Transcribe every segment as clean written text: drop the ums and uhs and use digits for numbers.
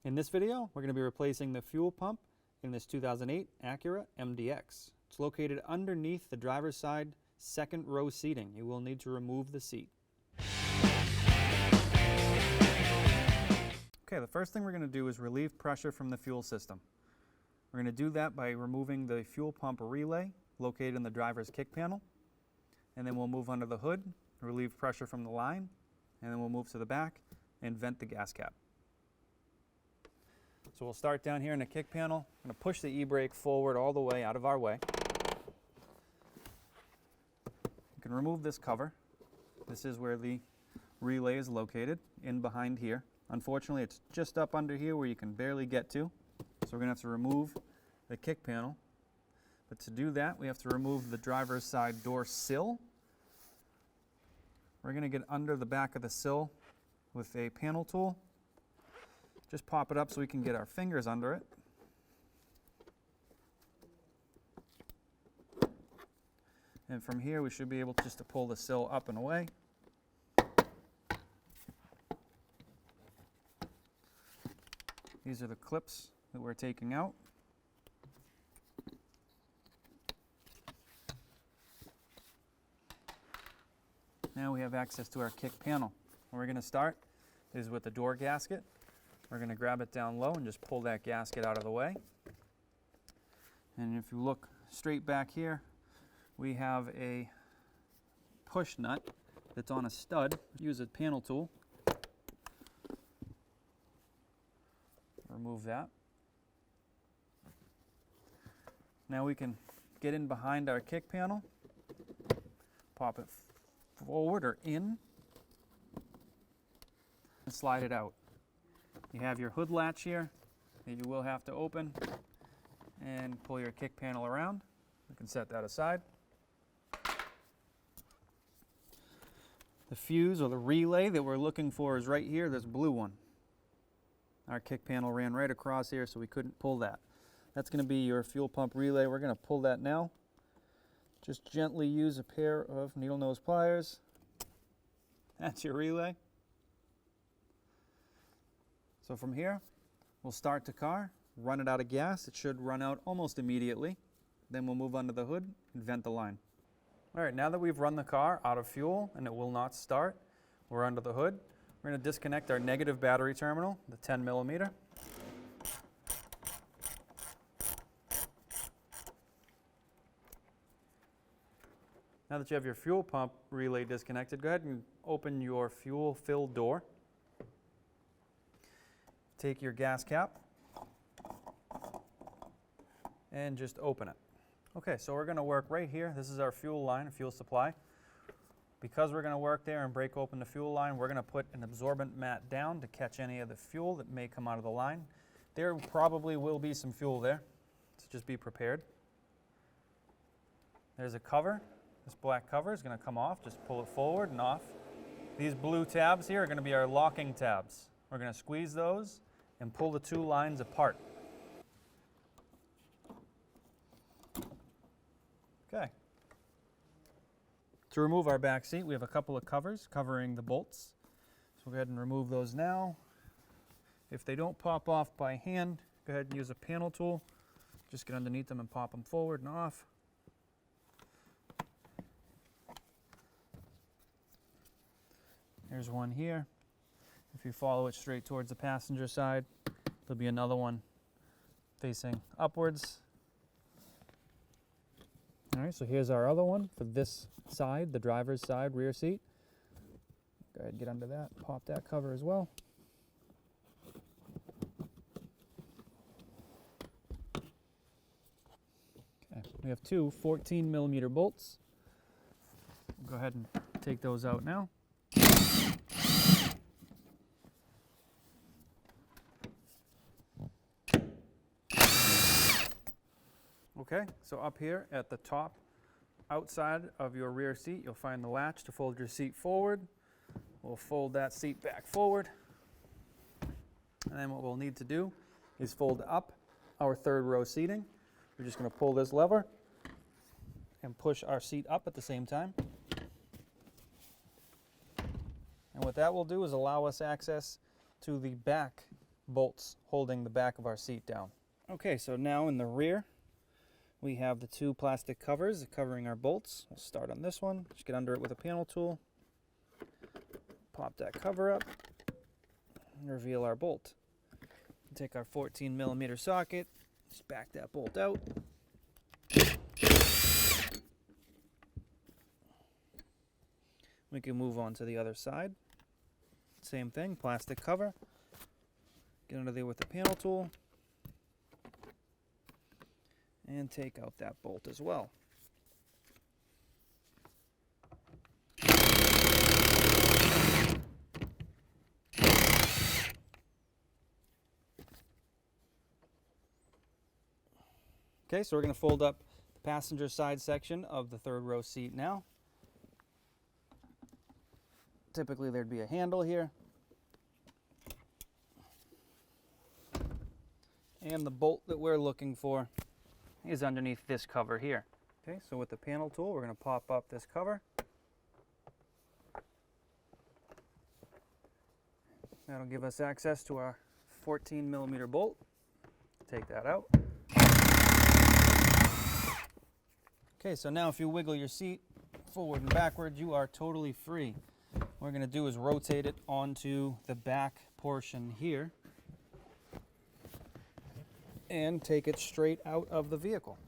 In this video, we're going to be replacing the fuel pump in this 2008 Acura MDX. It's located underneath the driver's side second row seating. You will need to remove the seat. Okay, the first thing we're going to do is relieve pressure from the fuel system. We're going to do that by removing the fuel pump relay located in the driver's kick panel. And then we'll move under the hood, relieve pressure from the line, and then we'll move to the back and vent the gas cap. So we'll start down here in the kick panel. I'm going to push the e-brake forward all the way out of our way. You can remove this cover. This is where the relay is located, in behind here. Unfortunately, it's just up under here where you can barely get to. So we're going to have to remove the kick panel. But to do that, we have to remove the driver's side door sill. We're going to get under the back of the sill with a panel tool. Just pop it up so we can get our fingers under it. And from here we should be able just to pull the sill up and away. These are the clips that we're taking out. Now we have access to our kick panel. Where we're going to start is with the door gasket. We're going to grab it down low and just pull that gasket out of the way. And if you look straight back here, we have a push nut that's on a stud. Use a panel tool. Remove that. Now we can get in behind our kick panel, pop it forward or in, and slide it out. You have your hood latch here that you will have to open and pull your kick panel around. You can set that aside. The fuse or the relay that we're looking for is right here, this blue one. Our kick panel ran right across here, so we couldn't pull that. That's going to be your fuel pump relay. We're going to pull that now. Just gently use a pair of needle nose pliers. That's your relay. So from here, we'll start the car, run it out of gas. It should run out almost immediately. Then we'll move under the hood and vent the line. All right, now that we've run the car out of fuel and it will not start, we're under the hood. We're going to disconnect our negative battery terminal, the 10 millimeter. Now that you have your fuel pump relay disconnected, go ahead and open your fuel fill door. Take your gas cap and just open it. Okay, so we're going to work right here. This is our fuel line, fuel supply. Because we're going to work there and break open the fuel line, we're going to put an absorbent mat down to catch any of the fuel that may come out of the line. There probably will be some fuel there, so just be prepared. There's a cover. This black cover is going to come off. Just pull it forward and off. These blue tabs here are going to be our locking tabs. We're going to squeeze those and pull the two lines apart. Okay. To remove our back seat, we have a couple of covers covering the bolts. So we'll go ahead and remove those now. If they don't pop off by hand, go ahead and use a panel tool. Just get underneath them and pop them forward and off. There's one here. If you follow it straight towards the passenger side, there'll be another one facing upwards. All right, so here's our other one for this side, the driver's side, rear seat. Go ahead and get under that, pop that cover as well. Okay, we have two 14 millimeter bolts. Go ahead and take those out now. Okay, so up here at the top outside of your rear seat, you'll find the latch to fold your seat forward. We'll fold that seat back forward. And then what we'll need to do is fold up our third row seating. We're just going to pull this lever and push our seat up at the same time. And what that will do is allow us access to the back bolts holding the back of our seat down. Okay, so now in the rear, we have the two plastic covers covering our bolts. We'll start on this one. Just get under it with a panel tool. Pop that cover up and reveal our bolt. Take our 14mm socket, just back that bolt out. We can move on to the other side. Same thing, plastic cover. Get under there with the panel tool and take out that bolt as well. Okay, so we're going to fold up the passenger side section of the third row seat now. Typically there'd be a handle here. And the bolt that we're looking for is underneath this cover here. Okay, so with the panel tool, we're going to pop up this cover. That'll give us access to our 14mm bolt. Take that out. Okay, so now if you wiggle your seat forward and backward, you are totally free. What we're going to do is rotate it onto the back portion here and take it straight out of the vehicle.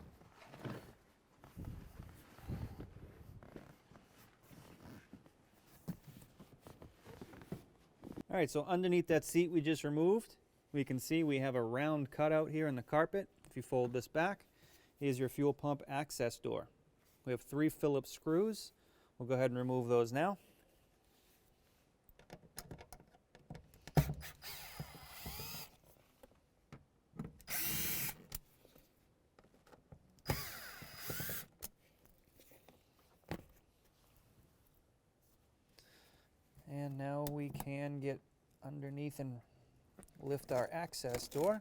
All right, so underneath that seat we just removed, we can see we have a round cutout here in the carpet. If you fold this back, here's your fuel pump access door. We have 3 Phillips screws. We'll go ahead and remove those now. And now we can get underneath and lift our access door.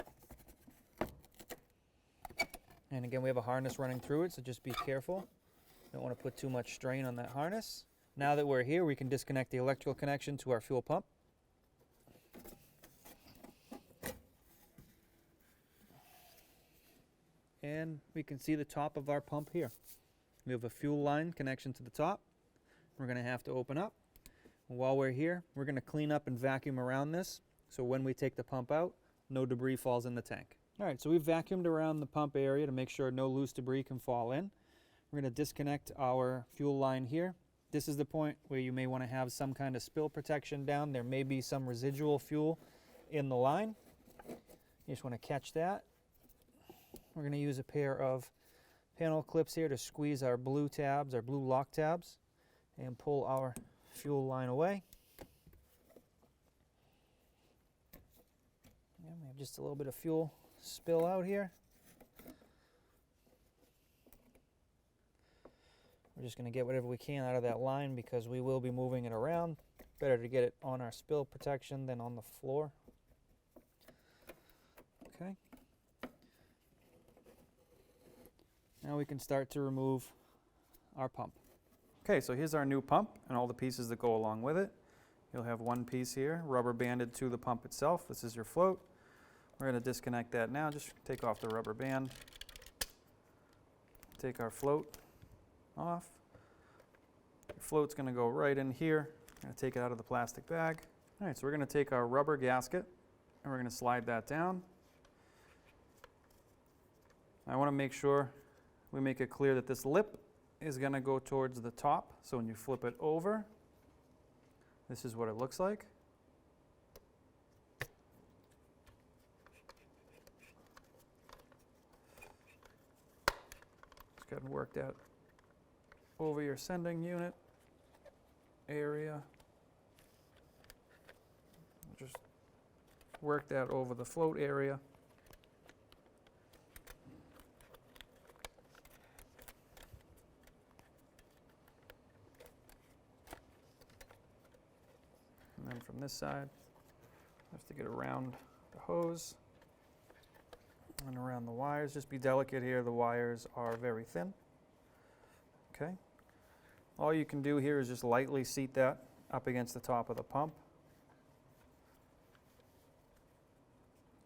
And again, we have a harness running through it, so just be careful. Don't want to put too much strain on that harness. Now that we're here, we can disconnect the electrical connection to our fuel pump. And we can see the top of our pump here. We have a fuel line connection to the top. We're going to have to open up. While we're here, we're going to clean up and vacuum around this, so when we take the pump out, no debris falls in the tank. All right, so we've vacuumed around the pump area to make sure no loose debris can fall in. We're going to disconnect our fuel line here. This is the point where you may want to have some kind of spill protection down. There may be some residual fuel in the line. You just want to catch that. We're going to use a pair of panel clips here to squeeze our blue tabs, our blue lock tabs, and pull our fuel line away. Yeah, we have just a little bit of fuel spill out here. We're just going to get whatever we can out of that line because we will be moving it around. Better to get it on our spill protection than on the floor. Okay. Now we can start to remove our pump. Okay, so here's our new pump and all the pieces that go along with it. You'll have one piece here, rubber banded to the pump itself. This is your float. We're going to disconnect that now. Just take off the rubber band. Take our float off. Your float's going to go right in here. I'm going to take it out of the plastic bag. All right, so we're going to take our rubber gasket and we're going to slide that down. I want to make sure we make it clear that this lip is going to go towards the top. So when you flip it over, this is what it looks like. Just go ahead and work that over your sending unit area. Just work that over the float area. And then from this side, have to get around the hose and around the wires. Just be delicate here, the wires are very thin. Okay. All you can do here is just lightly seat that up against the top of the pump.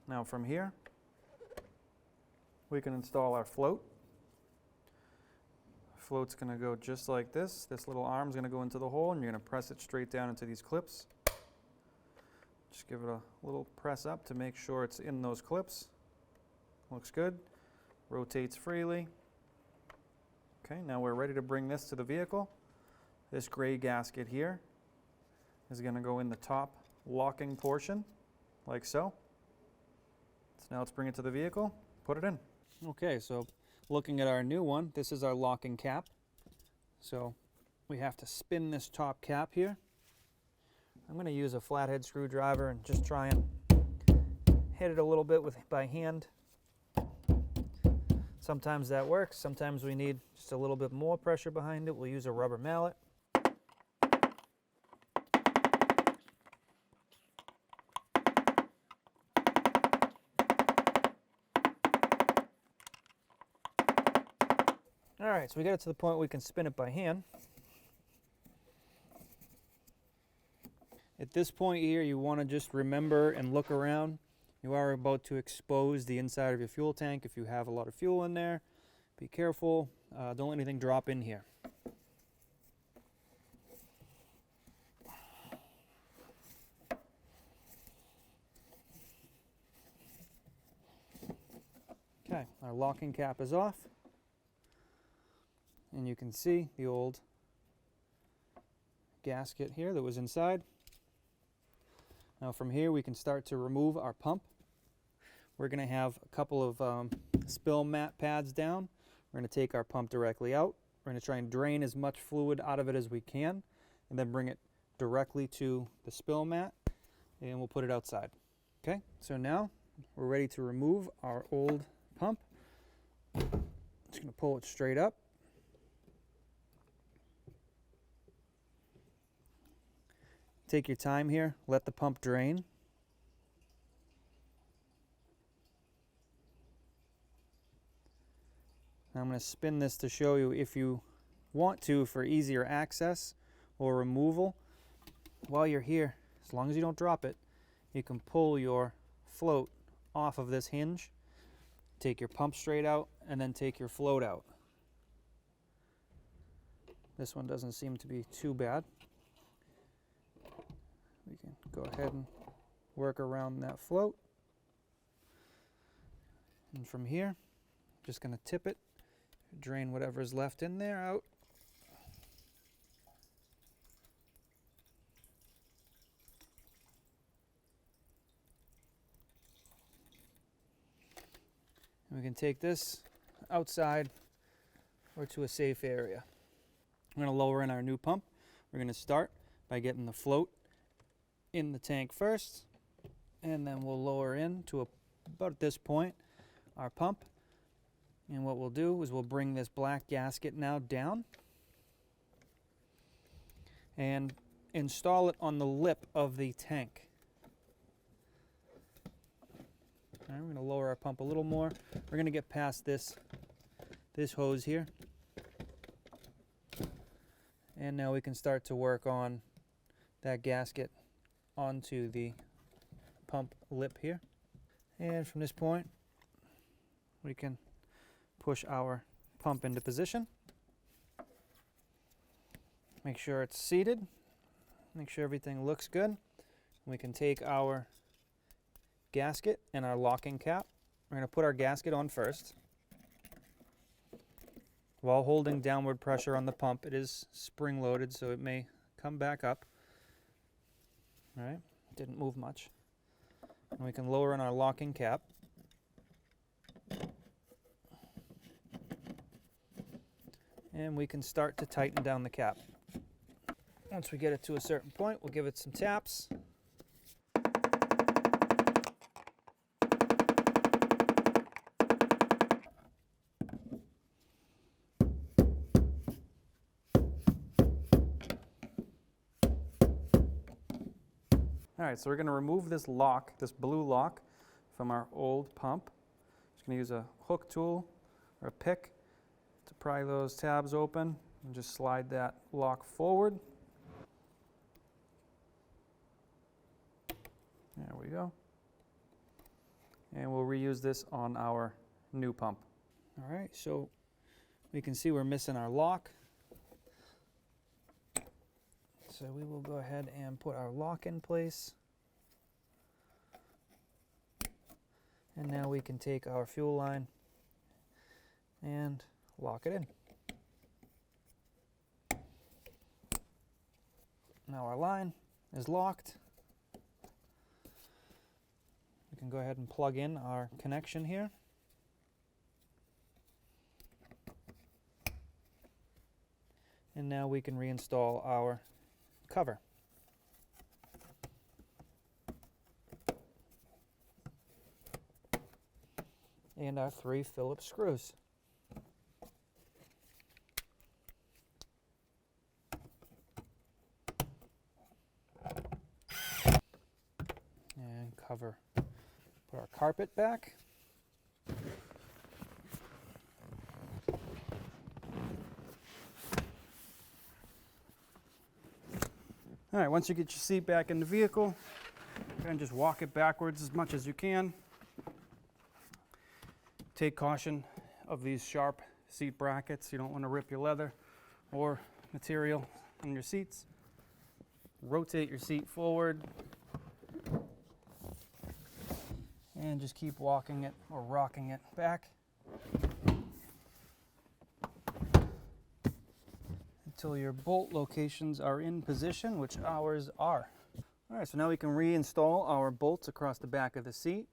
Now from here, we can install our float. Float's going to go just like this. This little arm's going to go into the hole, and you're going to press it straight down into these clips. Just give it a little press up to make sure it's in those clips. Looks good. Rotates freely. Okay, now we're ready to bring this to the vehicle. This gray gasket here is going to go in the top locking portion, like so. So now let's bring it to the vehicle, put it in. Okay, so looking at our new one, this is our locking cap. So we have to spin this top cap here. I'm going to use a flathead screwdriver and just try and hit it a little bit by hand. Sometimes that works, sometimes we need just a little bit more pressure behind it. We'll use a rubber mallet. All right, so we got it to the point we can spin it by hand. At this point here, you want to just remember and look around. You are about to expose the inside of your fuel tank. If you have a lot of fuel in there, be careful. Don't let anything drop in here. Okay, our locking cap is off. And you can see the old gasket here that was inside. Now from here we can start to remove our pump. We're going to have a couple of spill mat pads down. We're going to take our pump directly out. We're going to try and drain as much fluid out of it as we can, and then bring it directly to the spill mat, and we'll put it outside. Okay, so now we're ready to remove our old pump. Just going to pull it straight up. Take your time here, let the pump drain. Now I'm going to spin this to show you, if you want to, for easier access or removal. While you're here, as long as you don't drop it, you can pull your float off of this hinge, take your pump straight out, and then take your float out. This one doesn't seem to be too bad. We can go ahead and work around that float. And from here, just going to tip it, drain whatever's left in there out. And we can take this outside or to a safe area. I'm going to lower in our new pump. We're going to start by getting the float in the tank first, and then we'll lower in to about this point our pump. And what we'll do is we'll bring this black gasket now down and install it on the lip of the tank. All right, we're going to lower our pump a little more. We're going to get past this hose here, and now we can start to work on that gasket onto the pump lip here. And from this point we can push our pump into position. Make sure it's seated. Make sure everything looks good. We can take our gasket and our locking cap. We're going to put our gasket on first. While holding downward pressure on the pump, it is spring loaded, so it may come back up. All right, didn't move much. And we can lower in our locking cap. And we can start to tighten down the cap. Once we get it to a certain point, we'll give it some taps. All right, so we're going to remove this lock, this blue lock, from our old pump. Just going to use a hook tool or a pick to pry those tabs open and just slide that lock forward. There we go. reuse this on our new pump. All right, so we can see we're missing our lock. So we will go ahead and put our lock in place. And now we can take our fuel line and lock it in. Now our line is locked. We can go ahead and plug in our connection here. And now we can reinstall our cover. And our 3 Phillips screws. And cover, put our carpet back. All right, once you get your seat back in the vehicle, you can just walk it backwards as much as you can. Take caution of these sharp seat brackets. You don't want to rip your leather or material in your seats. Rotate your seat forward and just keep walking it or rocking it back until your bolt locations are in position, which ours are. All right, so now we can reinstall our bolts across the back of the seat.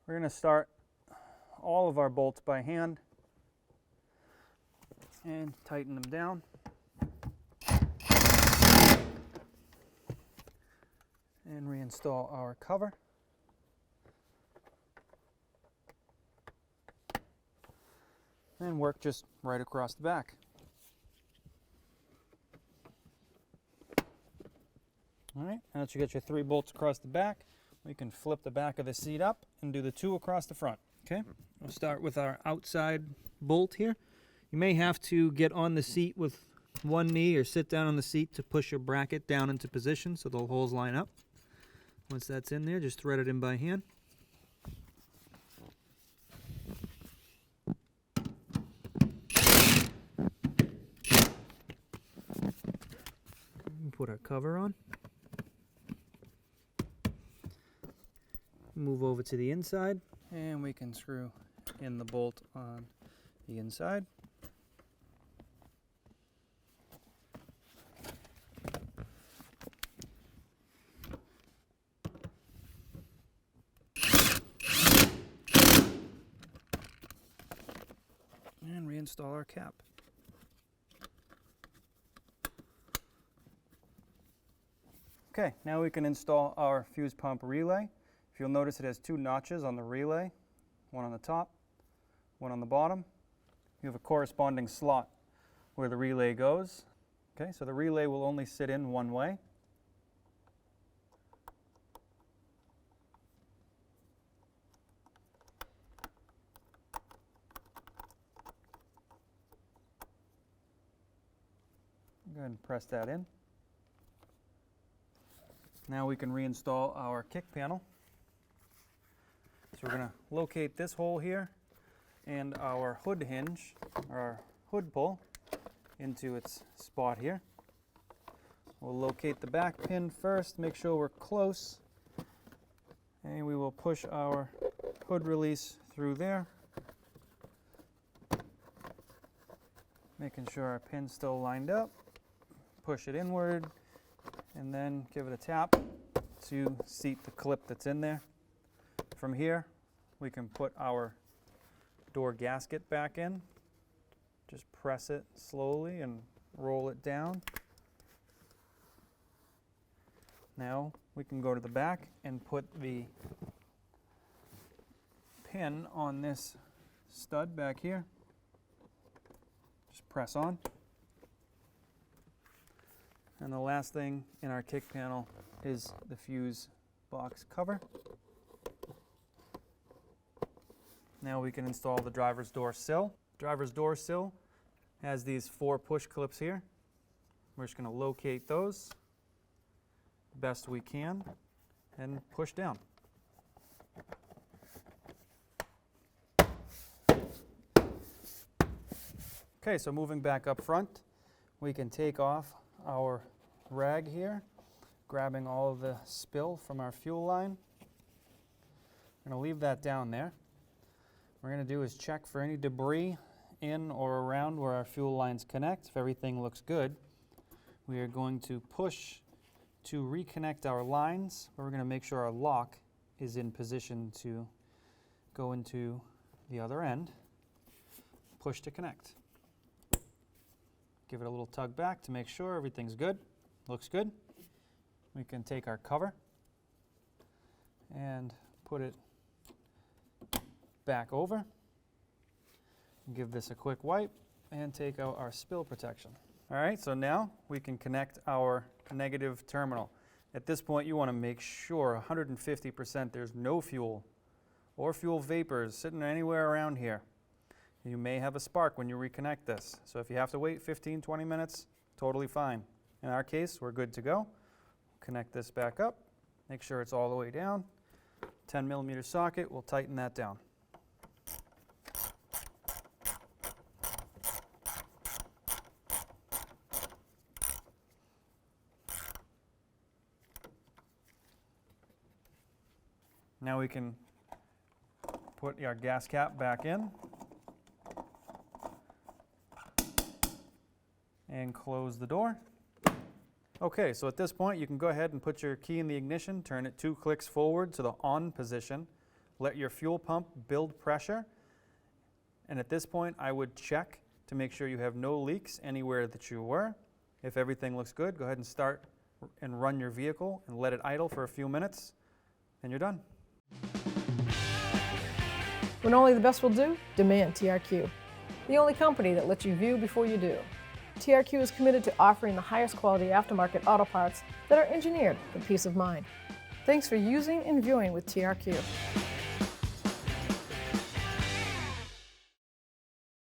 We're going to start all of our bolts by hand and tighten them down. And reinstall our cover. And work just right across the back. All right, now that you got your 3 bolts across the back, we can flip the back of the seat up and do the 2 across the front. Okay, we'll start with our outside bolt here. You may have to get on the seat with one knee or sit down on the seat to push your bracket down into position so the holes line up. Once that's in there, just thread it in by hand. Put our cover on. Move over to the inside, and we can screw in the bolt on the inside. And reinstall our cap. Okay, now we can install our fuse pump relay. If you'll notice, it has 2 notches on the relay, one on the top, one on the bottom. You have a corresponding slot where the relay goes. Okay, so the relay will only sit in one way. Go ahead and press that in. Now we can reinstall our kick panel. So we're going to locate this hole here and our hood hinge, or our hood pull, into its spot here. We'll locate the back pin first, make sure we're close, and we will push our hood release through there, making sure our pin's still lined up. Push it inward, and then give it a tap to seat the clip that's in there. From here, we can put our door gasket back in. Just press it slowly and roll it down. Now we can go to the back and put the pin on this stud back here. Just press on. And the last thing in our kick panel is the fuse box cover. Now we can install the driver's door sill. Driver's door sill has these 4 push clips here. We're just going to locate those best we can and push down. Okay, so moving back up front, we can take off our rag here, grabbing all of the spill from our fuel line. We're going to leave that down there. What we're going to do is check for any debris in or around where our fuel lines connect. If everything looks good, we are going to push to reconnect our lines, but we're going to make sure our lock is in position to go into the other end. Push to connect. Give it a little tug back to make sure everything's good. Looks good. We can take our cover and put it back over. Give this a quick wipe and take out our spill protection. All right, so now we can connect our negative terminal. At this point, you want to make sure 150% there's no fuel or fuel vapors sitting anywhere around here. You may have a spark when you reconnect this. So if you have to wait 15, 20 minutes, totally fine. In our case, we're good to go. Connect this back up. Make sure it's all the way down. 10 millimeter socket, we'll tighten that down. Now we can put our gas cap back in and close the door. Okay, so at this point you can go ahead and put your key in the ignition, turn it 2 clicks forward to the on position, let your fuel pump build pressure, and at this point I would check to make sure you have no leaks anywhere that you were. If everything looks good, go ahead and start and run your vehicle and let it idle for a few minutes, and you're done. When only the best will do, demand TRQ. The only company that lets you view before you do. TRQ is committed to offering the highest quality aftermarket auto parts that are engineered for peace of mind. Thanks for using and viewing with TRQ.